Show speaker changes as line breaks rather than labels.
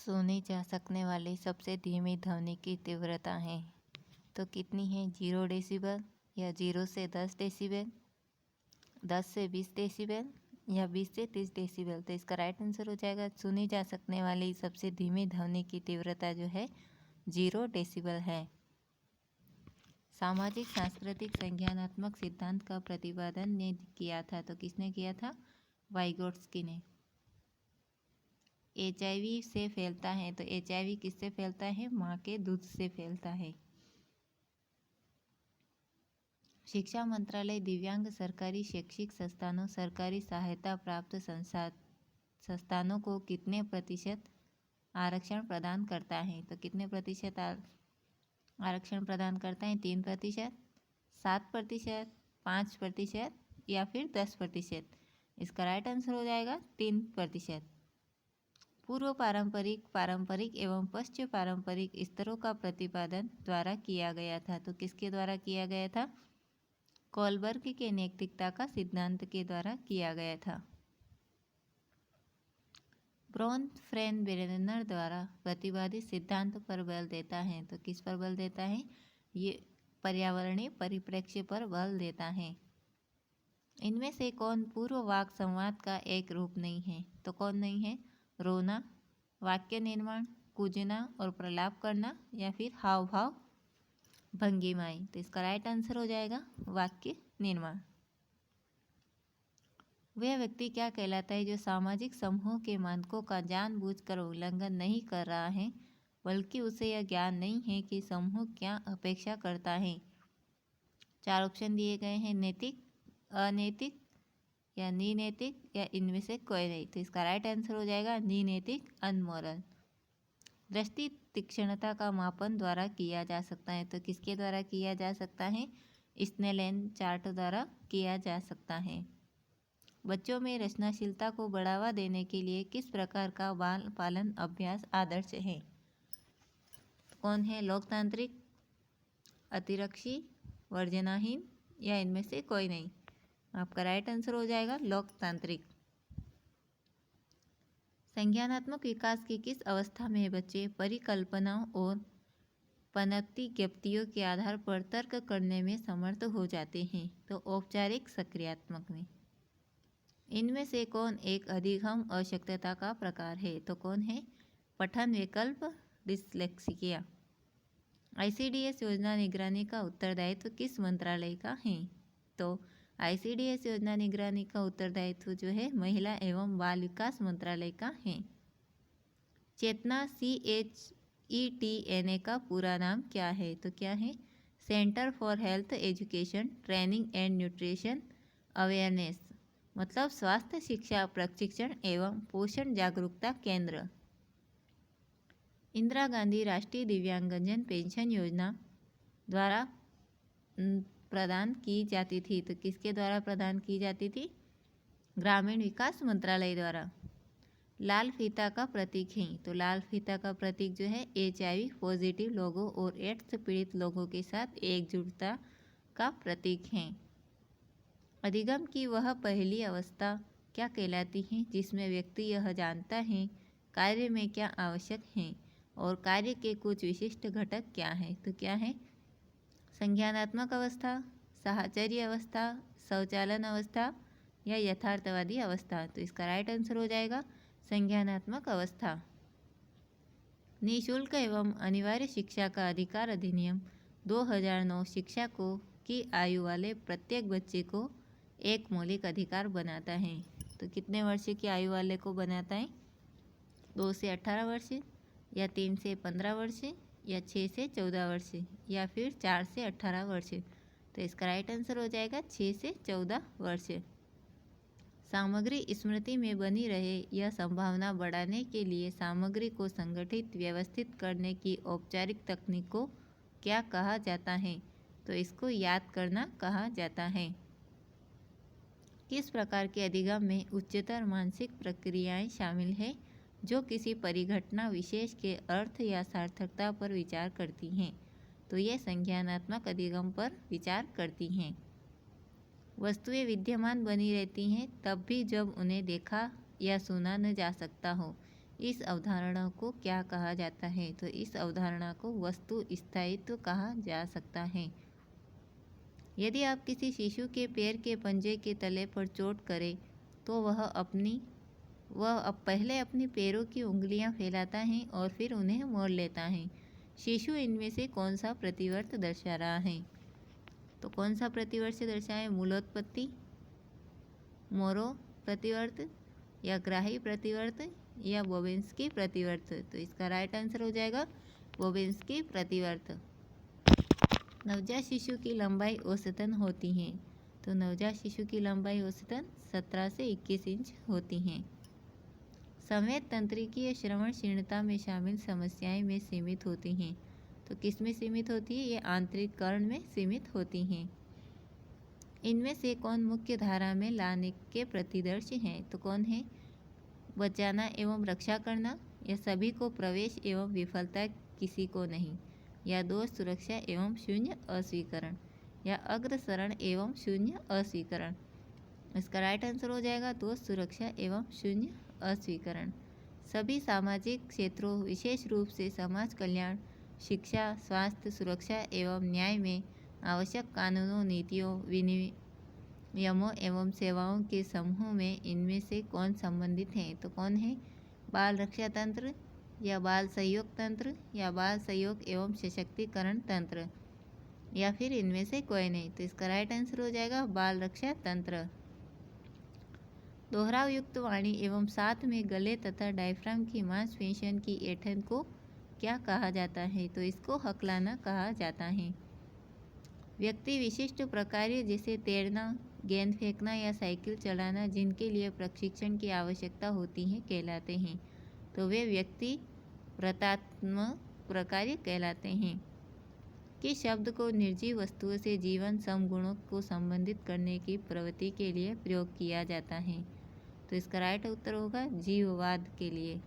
सुनी जा सकने वाली सबसे धीमी ध्वनि की तीव्रता है तो कितनी है? 0 डेसिबल या 0 से 10 डेसिबल, 10 से 20 डेसिबल या 20 से 30 डेसिबल। तो इसका राइट आंसर हो जाएगा सुनी जा सकने वाली सबसे धीमी ध्वनि की तीव्रता जो है 0 डेसिबल है। सामाजिक सांस्कृतिक संज्ञानात्मक सिद्धांत का प्रतिपादन ने किया था तो किसने किया था? वाइगोट्स्की ने। HIV से फैलता है तो HIV किससे फैलता है? माँ के दूध से फैलता है। शिक्षा मंत्रालय दिव्यांग सरकारी शैक्षिक संस्थानों, सरकारी सहायता प्राप्त संस्थानों को कितने प्रतिशत आरक्षण प्रदान करता है? तो कितने प्रतिशत आरक्षण प्रदान करता है? 3%, 7%, 5% या फिर 10%। इसका राइट आंसर हो जाएगा 3%। पूर्व पारंपरिक, पारंपरिक एवं पश्च पारंपरिक स्तरों का प्रतिपादन द्वारा किया गया था तो किसके द्वारा किया गया था? कोलबर्ग के नैतिकता का सिद्धांत के द्वारा किया गया था। ब्रोनफ्रेंबरेनर द्वारा प्रतिपादित सिद्धांत पर बल देता है तो किस पर बल देता है? ये पर्यावरणीय परिप्रेक्ष्य पर बल देता है। इनमें से कौन पूर्व वाक संवाद का एक रूप नहीं है? तो कौन नहीं है? रोना, वाक्य निर्माण, कूजना और प्रलाप करना या फिर हाव भाव भंगिमाएं। तो इसका राइट आंसर हो जाएगा वाक्य निर्माण। वह व्यक्ति क्या कहलाता है जो सामाजिक समूह के मानकों का जानबूझकर उल्लंघन नहीं कर रहा है बल्कि उसे यह ज्ञान नहीं है कि समूह क्या अपेक्षा करता है? 4 ऑप्शन दिए गए हैं, नैतिक, अनैतिक या निनैतिक या इनमें से कोई नहीं। तो इसका राइट आंसर हो जाएगा निनैतिक, अनमोरल। दृष्टि तीक्ष्णता का मापन द्वारा किया जा सकता है तो किसके द्वारा किया जा सकता है? स्नेलन चार्ट द्वारा किया जा सकता है। बच्चों में रचनाशीलता को बढ़ावा देने के लिए किस प्रकार का बाल पालन अभ्यास आदर्श है? कौन है? लोकतांत्रिक, अतिरक्षी, वर्जनाहीन या इनमें से कोई नहीं। आपका राइट आंसर हो जाएगा लोकतांत्रिक। संज्ञानात्मक विकास की किस अवस्था में बच्चे परिकल्पनाओं और पनपती ज्ञप्तियों के आधार पर तर्क करने में समर्थ हो जाते हैं? तो औपचारिक सक्रियात्मक में। इनमें से कौन एक अधिगम अशक्तता का प्रकार है? तो कौन है? पठन विकल्प, डिस्लेक्सिया। ICDS योजना निगरानी का उत्तरदायित्व किस मंत्रालय का है? तो ICDS योजना निगरानी का उत्तरदायित्व जो है महिला एवं बाल विकास मंत्रालय का है। चेतना CHETNA का पूरा नाम क्या है? तो क्या है? Centre for health education training and nutrition awareness, मतलब स्वास्थ्य शिक्षा प्रशिक्षण एवं पोषण जागरूकता केंद्र। इंदिरा गांधी राष्ट्रीय दिव्यांगजन पेंशन योजना द्वारा प्रदान की जाती थी तो किसके द्वारा प्रदान की जाती थी? ग्रामीण विकास मंत्रालय द्वारा। लाल फीता का प्रतीक है तो लाल फीता का प्रतीक जो है HIV पॉजिटिव लोगों और एड्स पीड़ित लोगों के साथ एकजुटता का प्रतीक है। अधिगम की वह पहली अवस्था क्या कहलाती है जिसमें व्यक्ति यह जानता है कार्य में क्या आवश्यक है और कार्य के कुछ विशिष्ट घटक क्या है? तो क्या है? संज्ञानात्मक अवस्था, साहचर्य अवस्था, स्वचालन अवस्था या यथार्थवादी अवस्था। तो इसका राइट आंसर हो जाएगा संज्ञानात्मक अवस्था। निःशुल्क एवं अनिवार्य शिक्षा का अधिकार अधिनियम 2009 शिक्षा को की आयु वाले प्रत्येक बच्चे को एक मौलिक अधिकार बनाता है तो कितने वर्ष की आयु वाले को बनाता है? 2 से 18 वर्ष या 3 से 15 वर्ष या 6 से 14 वर्ष या फिर 4 से 18 वर्ष। तो इसका राइट आंसर हो जाएगा 6 से 14 वर्ष। सामग्री स्मृति में बनी रहे यह संभावना बढ़ाने के लिए सामग्री को संगठित व्यवस्थित करने की औपचारिक तकनीक को क्या कहा जाता है? तो इसको याद करना कहा जाता है। किस प्रकार के अधिगम में उच्चतर मानसिक प्रक्रियाएं शामिल हैं जो किसी परिघटना विशेष के अर्थ या सार्थकता पर विचार करती हैं? तो ये संज्ञानात्मक अधिगम पर विचार करती हैं। वस्तुएं विद्यमान बनी रहती हैं तब भी जब उन्हें देखा या सुना न जा सकता हो। इस अवधारणा को क्या कहा जाता है? तो इस अवधारणा को वस्तु स्थायित्व कहा जा सकता है। यदि आप किसी शिशु के पैर के पंजे के तले पर चोट करें तो वह अब पहले अपने पैरों की उंगलियां फैलाता है और फिर उन्हें मोड़ लेता है। शिशु इनमें से कौन सा प्रतिवर्त दर्शा रहा है? तो कौन सा प्रतिवर्त दर्शाए? मूलोत्पत्ति, मोरो प्रतिवर्त, या ग्राही प्रतिवर्त, या बोबिन्स्की प्रतिवर्त? तो इसका राइट आंसर हो जाएगा बोबिन्स्की प्रतिवर्त। नवजात शिशु की लंबाई औसतन होती है। तो नवजात शिशु की लंबाई औसतन 17 से 21 इंच होती है। संवेद तंत्रिकी या श्रवण क्षीणता में शामिल समस्याएं में सीमित होती हैं। तो किस में सीमित होती है? ये आंतरिक कर्ण में सीमित होती हैं। इनमें से कौन मुख्य धारा में लाने के प्रतिदर्श हैं? तो कौन है? बचाना एवं रक्षा करना, या सभी को प्रवेश एवं विफलता किसी को नहीं, या दोष सुरक्षा एवं शून्य अस्वीकरण, या अग्रसरण एवं शून्य अस्वीकरण? इसका राइट आंसर हो जाएगा दोष सुरक्षा एवं शून्य अस्वीकरण। सभी सामाजिक क्षेत्रों विशेष रूप से समाज कल्याण, शिक्षा, स्वास्थ्य, सुरक्षा एवं न्याय में आवश्यक कानूनों, नीतियों, विनियमों एवं सेवाओं के समूह में इनमें से कौन संबंधित है? तो कौन है? बाल रक्षा तंत्र, या बाल सहयोग तंत्र, या बाल सहयोग एवं सशक्तिकरण तंत्र, या फिर इनमें से कोई नहीं? तो इसका राइट आंसर हो जाएगा बाल रक्षा तंत्र। दोहराव युक्त वाणी एवं साथ में गले तथा डायफ्राम की मांसपेशियों की ऐंठन को क्या कहा जाता है? तो इसको हकलाना कहा जाता है। व्यक्ति विशिष्ट प्रकार्य जैसे तैरना, गेंद फेंकना या साइकिल चलाना जिनके लिए प्रशिक्षण की आवश्यकता होती है कहलाते हैं। तो वे व्यक्ति व्रतात्मक प्रकार्य कहलाते हैं। किस शब्द को निर्जीव वस्तुओं से जीवन समगुणों को संबंधित करने की प्रवृत्ति के लिए प्रयोग किया जाता है? तो इसका राइट उत्तर होगा जीववाद के लिए।